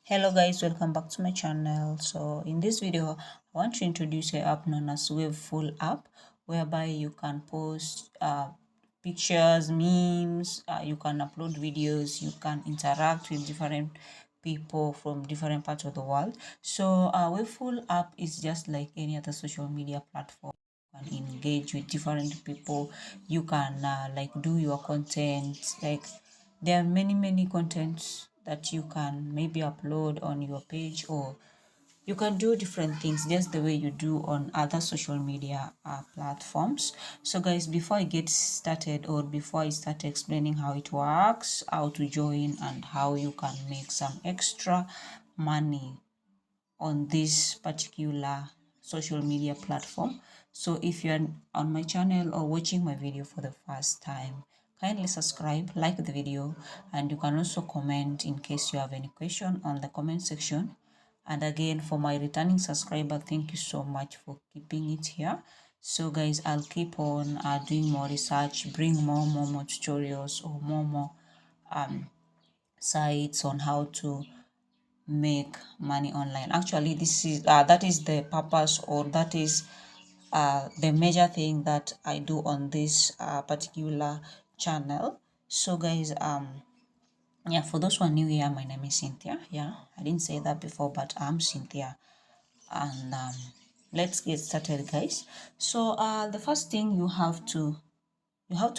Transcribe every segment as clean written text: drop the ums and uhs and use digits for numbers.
Hello guys, welcome back to my channel. So in this video I want to introduce an app known as Weavefull app, whereby you can post pictures, memes, you can upload videos, you can interact with different people from different parts of the world. So Weavefull app is just like any other social media platform. You can engage with different people, you can like do your content, like there are many contents that you can maybe upload on your page, or you can do different things just the way you do on other social media platforms. So guys, before I get started, or before I start explaining how it works, how to join, and how you can make some extra money on this particular social media platform. So if you're on my channel or watching my video for the first time, kindly subscribe, like the video, and you can also comment in case you have any question on the comment section. And again, for my returning subscriber, thank you so much for keeping it here. So guys, I'll keep on doing more research, bring more tutorials, or more sites on how to make money online. Actually, this is that is the purpose, or that is the major thing that I do on this particular channel. So guys, yeah, for those who are new here, my name is Cynthia. Yeah, I didn't say that before, but I'm Cynthia. And let's get started, guys. So the first thing you have to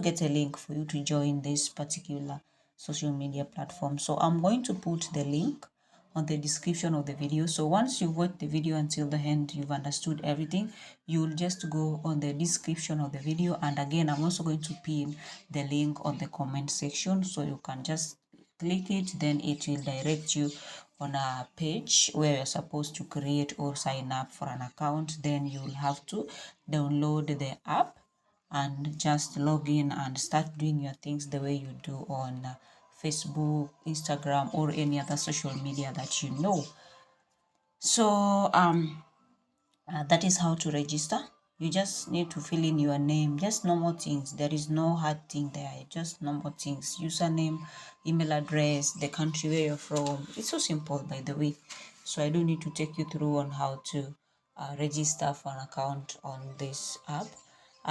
get a link for you to join this particular social media platform. So I'm going to put the link on the description of the video. So once you watch the video until the end, you've understood everything, you'll just go on the description of the video. And again, I'm also going to pin the link on the comment section, so you can just click it, then it will direct you on a page where you're supposed to create or sign up for an account. Then you'll have to download the app and just log in and start doing your things the way you do on Facebook, Instagram, or any other social media that you know. So that is how to register. You just need to fill in your name, just normal things. There is no hard thing there, just normal things: username, email address, the country where you're from. It's so simple, by the way. So I don't need to take you through on how to register for an account on this app.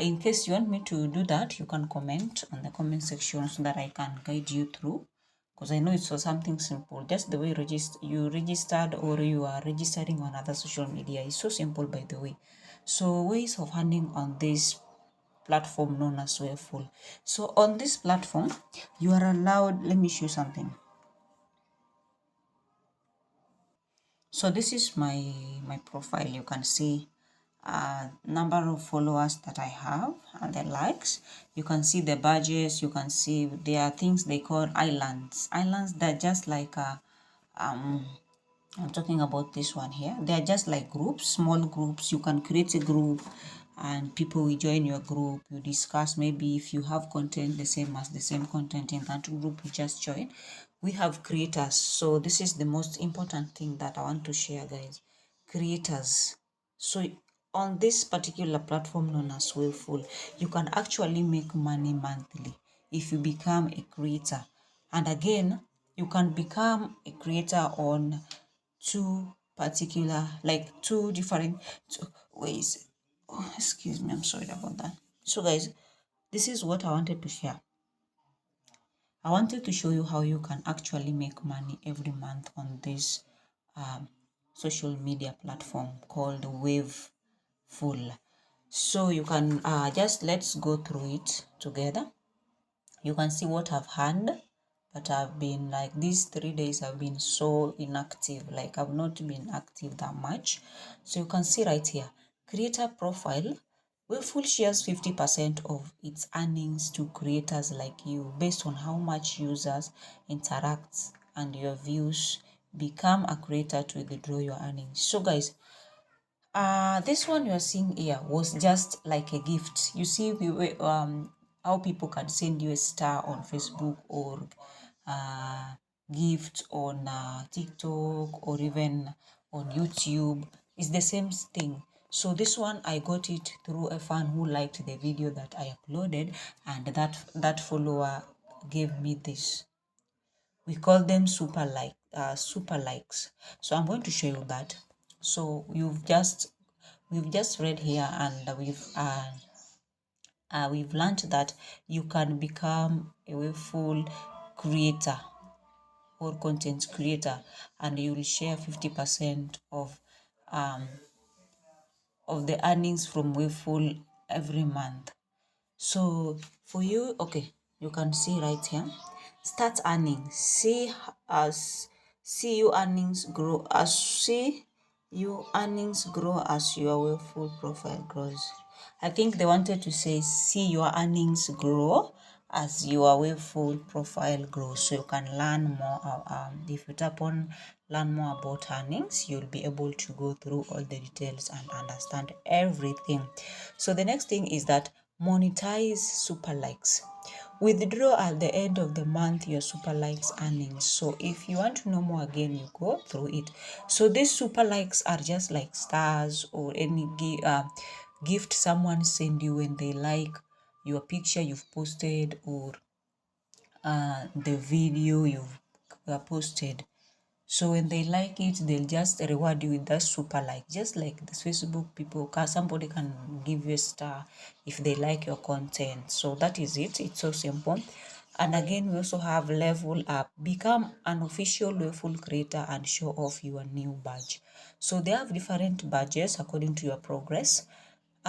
In case you want me to do that, you can comment on the comment section so that I can guide you through, because I know it's for something simple. Just the way you registered, or you are registering on other social media, is so simple, by the way. So ways of earning on this platform known as Waveful. So on this platform, you are allowed, let me show you something. So this is my profile. You can see number of followers that I have and the likes. You can see the badges. You can see there are things they call islands. Islands that just like I'm talking about this one here. They are just like groups, small groups. You can create a group and people will join your group. You discuss, maybe if you have content the same content in that group, you just join. We have creators. So this is the most important thing that I want to share, guys. Creators. So on this particular platform known as Weavefull, you can actually make money monthly if you become a creator. And again, you can become a creator on two different ways. Oh, excuse me, I'm sorry about that. So guys, this is what I wanted to share. I wanted to show you how you can actually make money every month on this social media platform called Wavefull. So you can just let's go through it together. You can see what I've earned, but I've been like these 3 days I've been so inactive, like I've not been active that much. So you can see right here, creator profile. Weavefull shares 50% of its earnings to creators like you based on how much users interact and your views. Become a creator to withdraw your earnings. So guys, this one you're seeing here was just like a gift. You see, we were how people can send you a star on Facebook, or gift on TikTok, or even on YouTube. It's the same thing. So this one I got it through a fan who liked the video that I uploaded, and that follower gave me this. We call them super likes. So I'm going to show you that. So we've just read here, and we've learned that you can become a Waveful creator or content creator, and you will share 50% of the earnings from Weavefull every month. So for you, okay, you can see right here, start earning. See your earnings grow as your Weavefull profile grows. I think they wanted to say see your earnings grow as your Weavefull profile grows, so you can learn more. If you tap on learn more about earnings, you'll be able to go through all the details and understand everything. So the next thing is that monetize super likes. Withdraw at the end of the month your super likes earnings. So if you want to know more, again, you go through it. So these super likes are just like stars or any gift someone send you when they like your picture you've posted, or the video you've posted. So when they like it, they'll just reward you with that super like. Just like this Facebook people, somebody can give you a star if they like your content. So that is it. It's so simple. And again, we also have level up. Become an official Waveful creator and show off your new badge. So they have different badges according to your progress.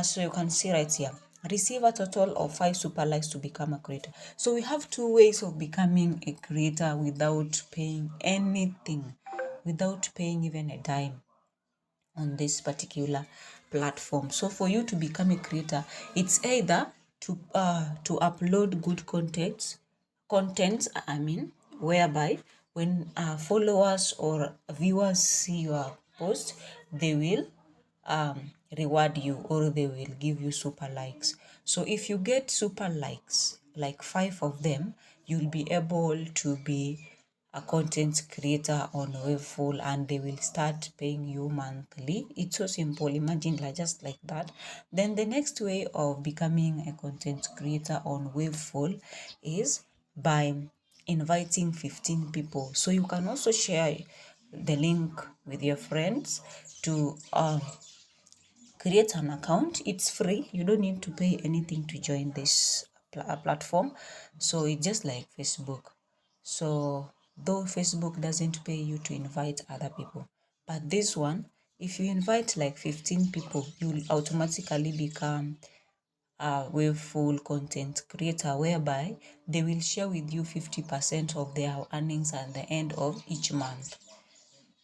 So you can see right here, receive a total of 5 super likes to become a creator. So we have two ways of becoming a creator without paying anything, without paying even a dime on this particular platform. So for you to become a creator, it's either to upload good contents, whereby when followers or viewers see your post, they will reward you, or they will give you super likes. So if you get super likes, like 5 of them, you'll be able to be a content creator on Wavefull, and they will start paying you monthly. It's so simple. Imagine just like that. Then the next way of becoming a content creator on Wavefull is by inviting 15 people. So you can also share the link with your friends to create an account. It's free. You don't need to pay anything to join this platform. So it's just like Facebook. So though Facebook doesn't pay you to invite other people, but this one, if you invite like 15 people, you will automatically become a Waveful content creator, whereby they will share with you 50% of their earnings at the end of each month.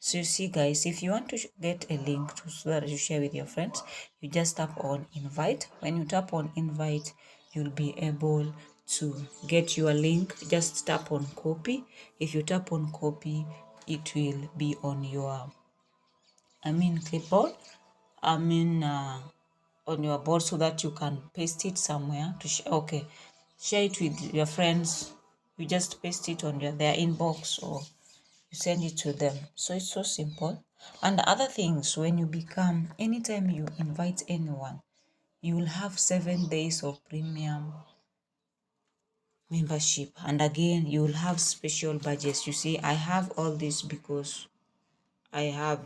So you see, guys, if you want to get a link so that you share with your friends, you just tap on invite. When you tap on invite, you'll be able to get your link. Just tap on copy. If you tap on copy, it will be on your clipboard, on your board, so that you can paste it somewhere to share. Okay, share it with your friends. You just paste it on their inbox, or you send it to them. So it's so simple. And the other things, when you become, anytime you invite anyone, you will have 7 days of premium membership. And again, you will have special badges. You see, I have all this because I have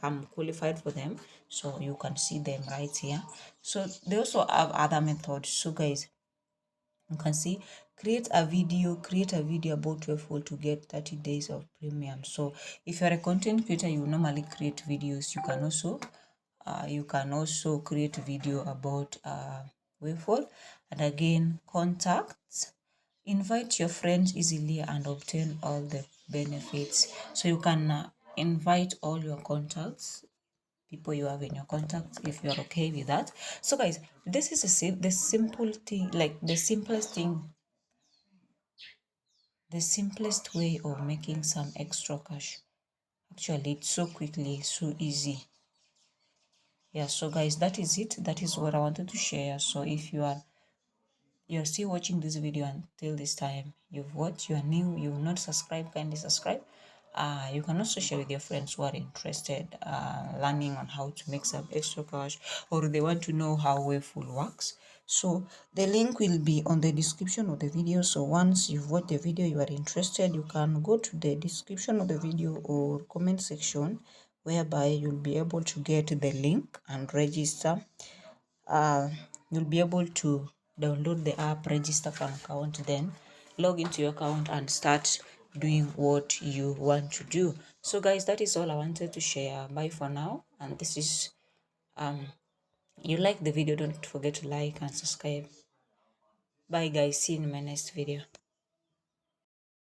I'm qualified for them. So you can see them right here. So they also have other methods. So guys, you can see, create a video about Weavefull to get 30 days of premium. So if you're a content creator, you normally create videos. You can also create video about Weavefull. And again, contacts, invite your friends easily and obtain all the benefits. So you can invite all your contacts, people you have in your contacts, if you're okay with that. So guys, this is the simple thing, like the simplest way of making some extra cash. Actually, it's so quickly, so easy. Yeah, so guys, that is it. That is what I wanted to share. So if you're still watching this video until this time, you've watched, you are new, you've not subscribed, kindly subscribe. You can also share with your friends who are interested learning on how to make some extra cash, or they want to know how Waveful works. So the link will be on the description of the video. So once you've watched the video, you are interested, you can go to the description of the video or comment section, whereby you'll be able to get the link and register. You'll be able to download the app, register for an account, then log into your account and start doing what you want to do. So guys, that is all I wanted to share. Bye for now. And this is you like the video, don't forget to like and subscribe. Bye guys, see you in my next video.